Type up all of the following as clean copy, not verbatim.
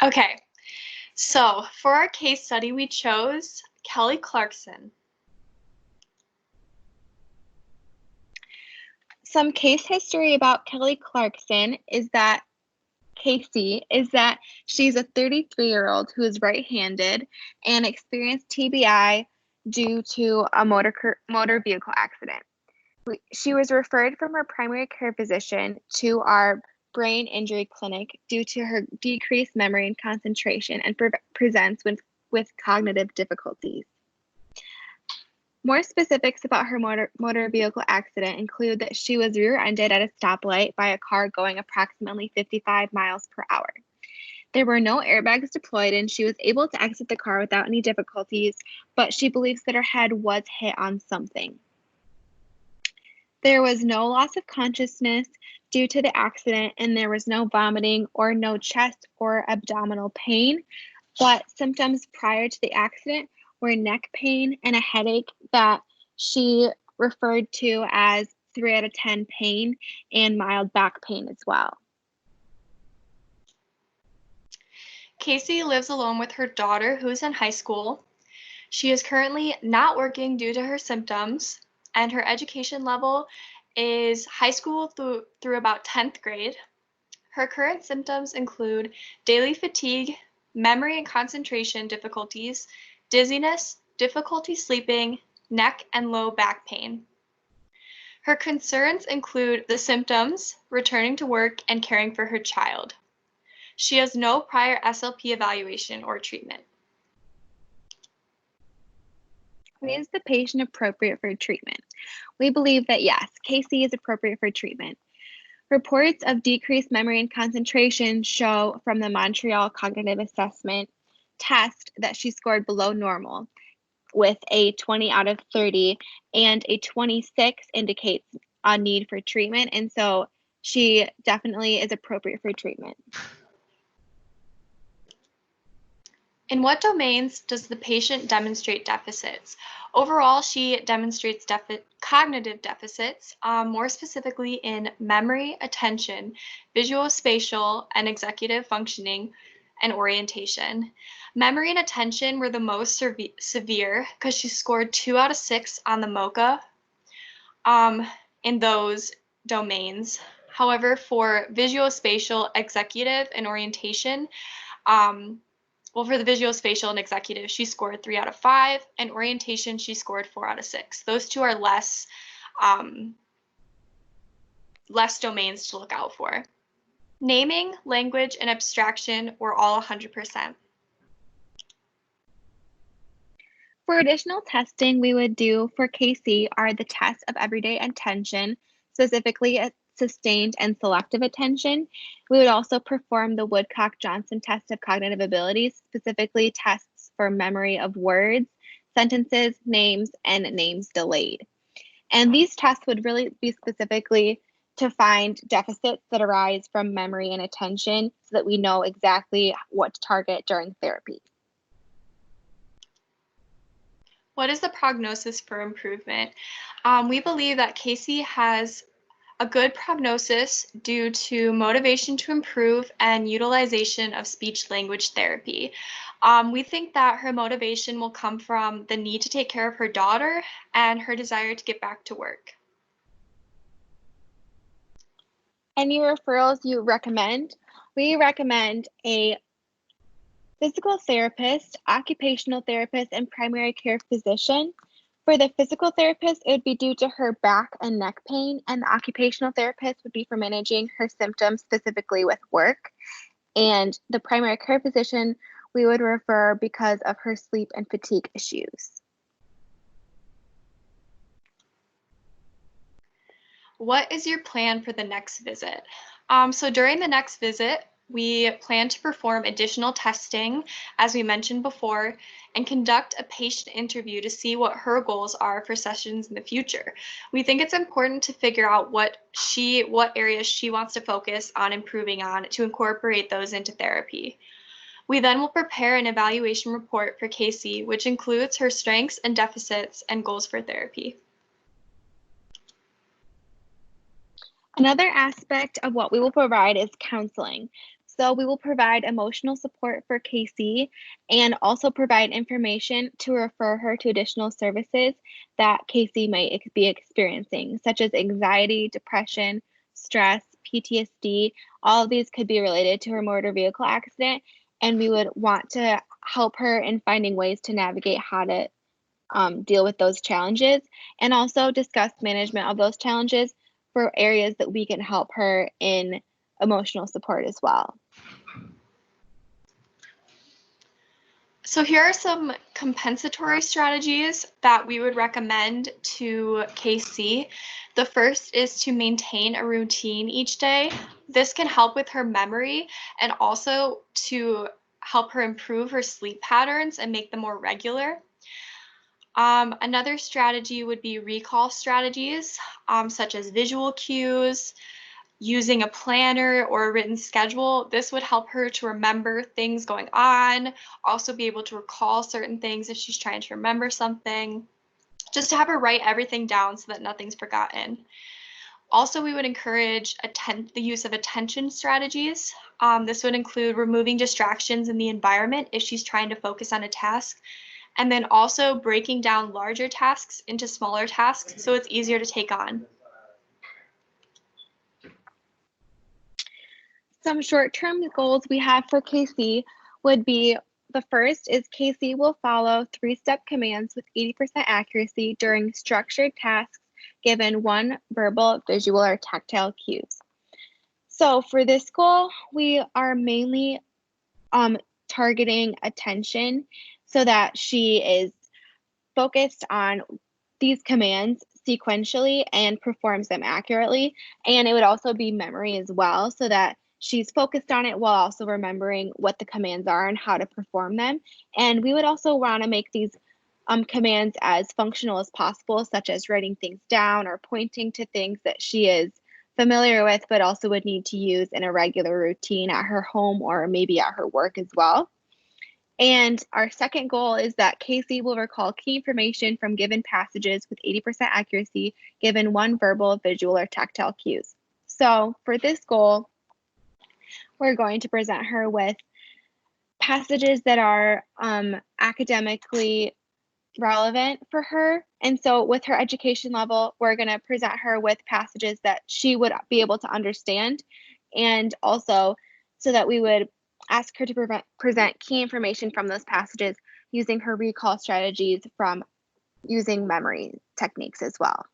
Okay, so for our case study, we chose Kelly Clarkson. Some case history about Kelly Clarkson is that she's a 33-year-old who is right-handed and experienced TBI due to a motor vehicle accident. She was referred from her primary care physician to our brain injury clinic due to her decreased memory and concentration and presents with cognitive difficulties. More specifics about her motor vehicle accident include that she was rear-ended at a stoplight by a car going approximately 55 miles per hour. There were no airbags deployed and she was able to exit the car without any difficulties, but she believes that her head was hit on something. There was no loss of consciousness due to the accident, and there was no vomiting or no chest or abdominal pain, but symptoms prior to the accident were neck pain and a headache that she referred to as 3 out of 10 pain and mild back pain as well. Casey lives alone with her daughter, who is in high school. She is currently not working due to her symptoms, and her education level is high school through about 10th grade. Her current symptoms include daily fatigue, memory and concentration difficulties, dizziness, difficulty sleeping, neck and low back pain. Her concerns include the symptoms, returning to work, and caring for her child. She has no prior SLP evaluation or treatment. Is the patient appropriate for treatment? We believe that yes, Casey is appropriate for treatment. Reports of decreased memory and concentration show from the Montreal Cognitive Assessment test that she scored below normal with a 20 out of 30, and a 26 indicates a need for treatment, and so she definitely is appropriate for treatment. In what domains does the patient demonstrate deficits? Overall, she demonstrates cognitive deficits, more specifically in memory, attention, visuospatial, and executive functioning, and orientation. Memory and attention were the most severe because she scored 2 out of 6 on the MOCA in those domains. However, for visuospatial, executive, and orientation, for the visuospatial and executive, she scored 3 out of 5, and orientation, she scored 4 out of 6. Those two are less domains to look out for. Naming, language, and abstraction were all 100%. For additional testing we would do for Casey are the tests of everyday attention, specifically sustained and selective attention. We would also perform the Woodcock-Johnson test of cognitive abilities, specifically tests for memory of words, sentences, names, and names delayed. And these tests would really be specifically to find deficits that arise from memory and attention so that we know exactly what to target during therapy. What is the prognosis for improvement? We believe that Casey has a good prognosis due to motivation to improve and utilization of speech-language therapy. We think that her motivation will come from the need to take care of her daughter and her desire to get back to work. Any referrals you recommend? We recommend a physical therapist, occupational therapist, and primary care physician. For the physical therapist, it would be due to her back and neck pain, and the occupational therapist would be for managing her symptoms specifically with work. And the primary care physician, we would refer because of her sleep and fatigue issues. What is your plan for the next visit? So during the next visit, we plan to perform additional testing, as we mentioned before, and conduct a patient interview to see what her goals are for sessions in the future. We think it's important to figure out what areas she wants to focus on improving on to incorporate those into therapy. We then will prepare an evaluation report for Casey, which includes her strengths and deficits and goals for therapy. Another aspect of what we will provide is counseling. So we will provide emotional support for Casey and also provide information to refer her to additional services that Casey might be experiencing, such as anxiety, depression, stress, PTSD. All of these could be related to her motor vehicle accident, and we would want to help her in finding ways to navigate how to deal with those challenges and also discuss management of those challenges for areas that we can help her in emotional support as well. So here are some compensatory strategies that we would recommend to KC. The first is to maintain a routine each day. This can help with her memory and also to help her improve her sleep patterns and make them more regular. Another strategy would be recall strategies, such as visual cues, using a planner or a written schedule. This would help her to remember things going on, also be able to recall certain things if she's trying to remember something, just to have her write everything down so that nothing's forgotten. Also, we would encourage the use of attention strategies. This would include removing distractions in the environment if she's trying to focus on a task, and then also breaking down larger tasks into smaller tasks so it's easier to take on. Some short-term goals we have for Casey would be the first is Casey will follow 3-step commands with 80% accuracy during structured tasks given one verbal, visual, or tactile cues. So for this goal, we are mainly targeting attention so that she is focused on these commands sequentially and performs them accurately. And it would also be memory as well, so that she's focused on it while also remembering what the commands are and how to perform them. And we would also want to make these commands as functional as possible, such as writing things down or pointing to things that she is familiar with, but also would need to use in a regular routine at her home or maybe at her work as well. And our second goal is that Casey will recall key information from given passages with 80% accuracy, given one verbal, visual, or tactile cues. So for this goal, we're going to present her with passages that are academically relevant for her. And so with her education level, we're going to present her with passages that she would be able to understand. And also so that we would ask her to present key information from those passages using her recall strategies from using memory techniques as well.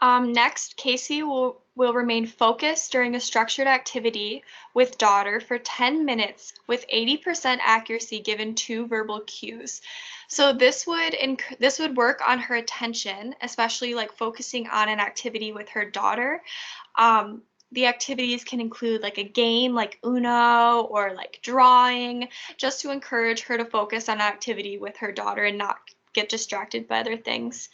Next, Casey will remain focused during a structured activity with daughter for 10 minutes with 80% accuracy given 2 verbal cues. So this would work on her attention, especially like focusing on an activity with her daughter. The activities can include like a game like Uno or like drawing, just to encourage her to focus on an activity with her daughter and not get distracted by other things.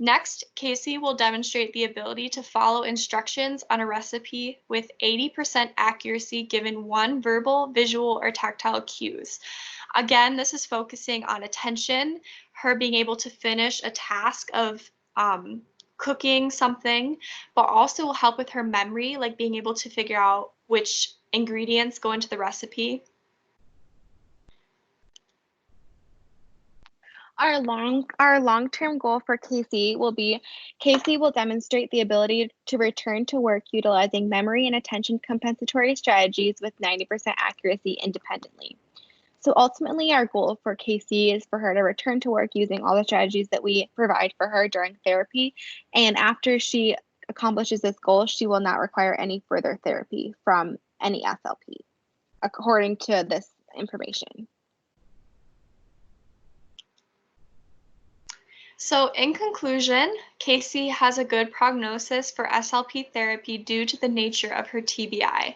Next, Casey will demonstrate the ability to follow instructions on a recipe with 80% accuracy given one verbal, visual, or tactile cues. Again, this is focusing on attention, her being able to finish a task of cooking something, but also will help with her memory, like being able to figure out which ingredients go into the recipe. Our long-term goal for Casey will be Casey will demonstrate the ability to return to work utilizing memory and attention compensatory strategies with 90% accuracy independently. So ultimately, our goal for Casey is for her to return to work using all the strategies that we provide for her during therapy. And after she accomplishes this goal, she will not require any further therapy from any SLP, according to this information. So in conclusion, Casey has a good prognosis for SLP therapy due to the nature of her TBI.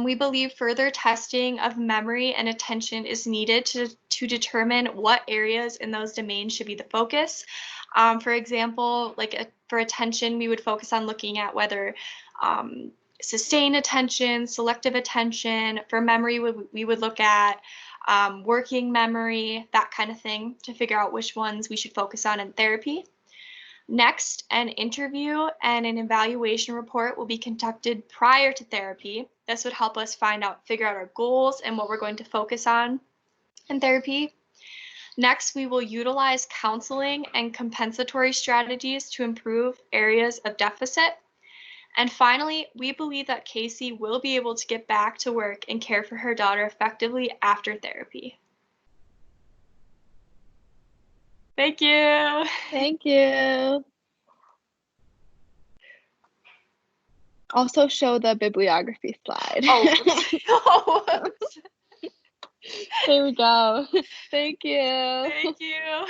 We believe further testing of memory and attention is needed to determine what areas in those domains should be the focus. For example, for attention, we would focus on looking at whether sustained attention, selective attention. For memory, we would look at working memory, that kind of thing, to figure out which ones we should focus on in therapy. Next, an interview and an evaluation report will be conducted prior to therapy. This would help us figure out our goals and what we're going to focus on in therapy. Next, we will utilize counseling and compensatory strategies to improve areas of deficit. And finally, we believe that Casey will be able to get back to work and care for her daughter effectively after therapy. Thank you. Thank you. Also show the bibliography slide. Oh. There we go. Thank you. Thank you.